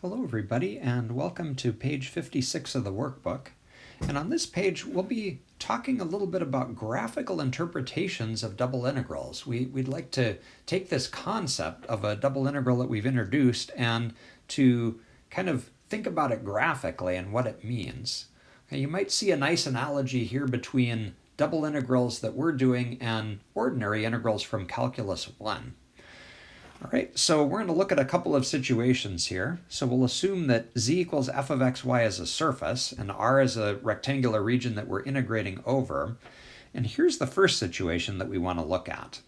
Hello everybody, and welcome to page 56 of the workbook. And on this page we'll be talking a little bit about graphical interpretations of double integrals. We'd like to take this concept of a double integral that we've introduced and to kind of think about it graphically and what it means. Okay, you might see a nice analogy here between double integrals that we're doing and ordinary integrals from Calculus 1. All right, so we're going to look at a couple of situations here. So we'll assume that z equals f of xy is a surface and r is a rectangular region that we're integrating over. And here's the first situation that we want to look at.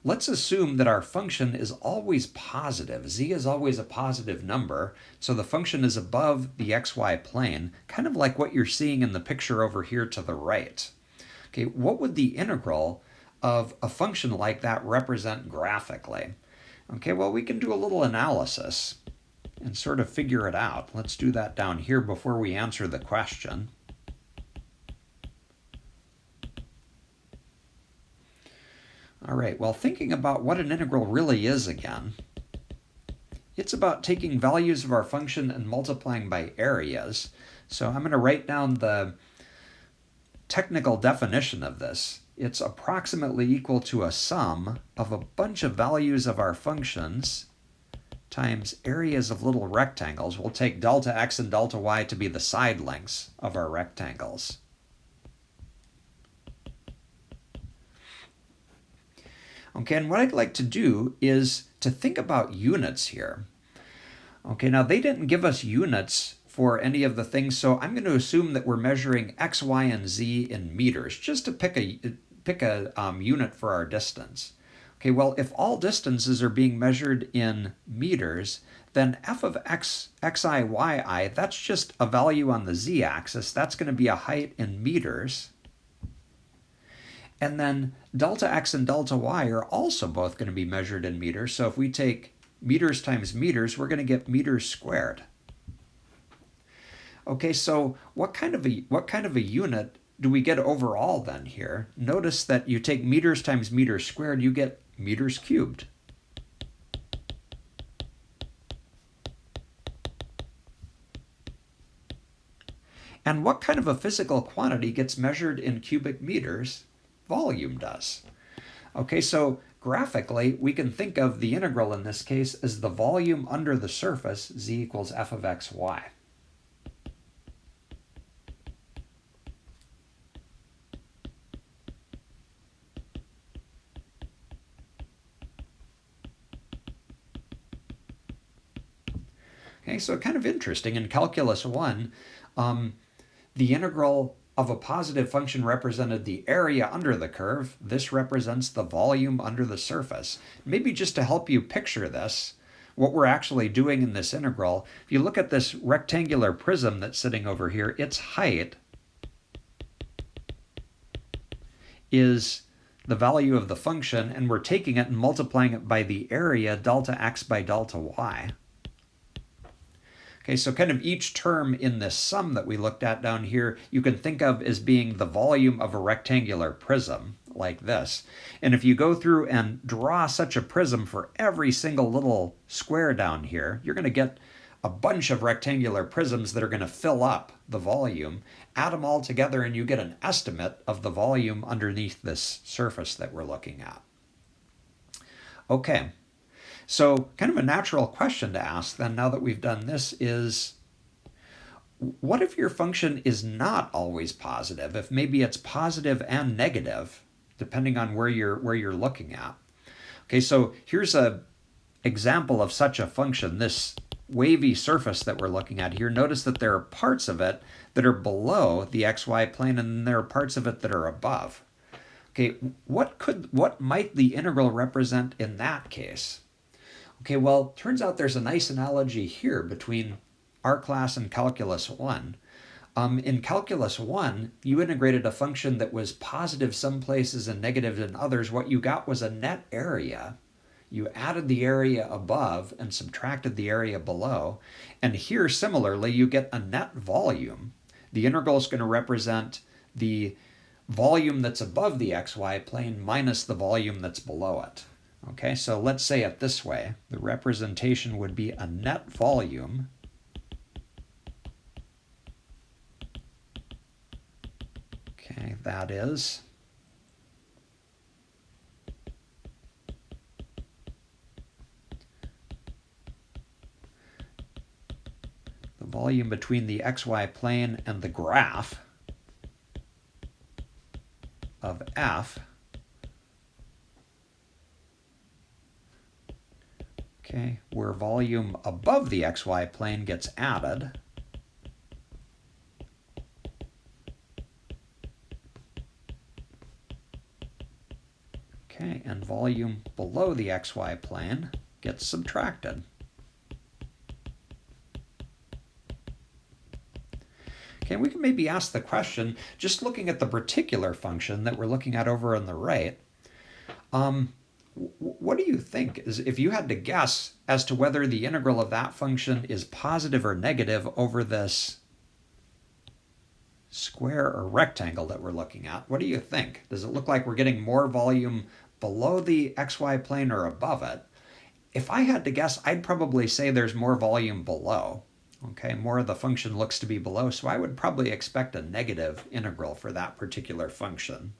Let's assume that our function is always positive. Z is always a positive number, so the function is above the xy plane, kind of like what you're seeing in the picture over here to the right. Okay, what would the integral of a function like that represent graphically? Okay, well, we can do a little analysis and sort of figure it out. Let's do that down here before we answer the question. All right, well, thinking about what an integral really is again, it's about taking values of our function and multiplying by areas. So I'm going to write down the technical definition of this. It's approximately equal to a sum of a bunch of values of our functions times areas of little rectangles. We'll take delta x and delta y to be the side lengths of our rectangles. Okay, and what I'd like to do is to think about units here. Okay, now they didn't give us units for any of the things, so I'm going to assume that we're measuring x, y, and z in meters, just to pick a unit for our distance. Okay, well, if all distances are being measured in meters, then f of x, xi, yi, that's just a value on the z-axis. That's going to be a height in meters. And then delta x and delta y are also both going to be measured in meters. So if we take meters times meters, we're going to get meters squared. Okay, so what kind of a unit do we get overall then here? Notice that you take meters times meters squared, you get meters cubed. And what kind of a physical quantity gets measured in cubic meters? Volume does. Okay, so graphically, we can think of the integral in this case as the volume under the surface, z equals f of xy. Okay, so kind of interesting. In Calculus 1, the integral of a positive function represented the area under the curve. This represents the volume under the surface. Maybe just to help you picture this, what we're actually doing in this integral, if you look at this rectangular prism that's sitting over here, its height is the value of the function, and we're taking it and multiplying it by the area, delta x by delta y. Okay, so kind of each term in this sum that we looked at down here, you can think of as being the volume of a rectangular prism, like this. And if you go through and draw such a prism for every single little square down here, you're going to get a bunch of rectangular prisms that are going to fill up the volume. Add them all together and you get an estimate of the volume underneath this surface that we're looking at. Okay. So kind of a natural question to ask then, now that we've done this, is what if your function is not always positive? If maybe it's positive and negative, depending on where you're looking at. Okay, so here's an example of such a function, this wavy surface that we're looking at here. Notice that there are parts of it that are below the xy plane, and then there are parts of it that are above. Okay, what might the integral represent in that case? Okay, well, turns out there's a nice analogy here between our class and Calculus 1. In Calculus 1, you integrated a function that was positive some places and negative in others. What you got was a net area. You added the area above and subtracted the area below. And here, similarly, you get a net volume. The integral is going to represent the volume that's above the xy plane minus the volume that's below it. Okay, so let's say it this way. The representation would be a net volume Okay, that is the volume between the xy plane and the graph of f. Okay, where volume above the xy plane gets added. Okay, and volume below the xy plane gets subtracted. Okay, we can maybe ask the question, just looking at the particular function that we're looking at over on the right, what do you think is, if you had to guess as to whether the integral of that function is positive or negative over this square or rectangle that we're looking at? What do you think? Does it look like we're getting more volume below the xy plane or above it? If I had to guess, I'd probably say there's more volume below. Okay, more of the function looks to be below, so I would probably expect a negative integral for that particular function.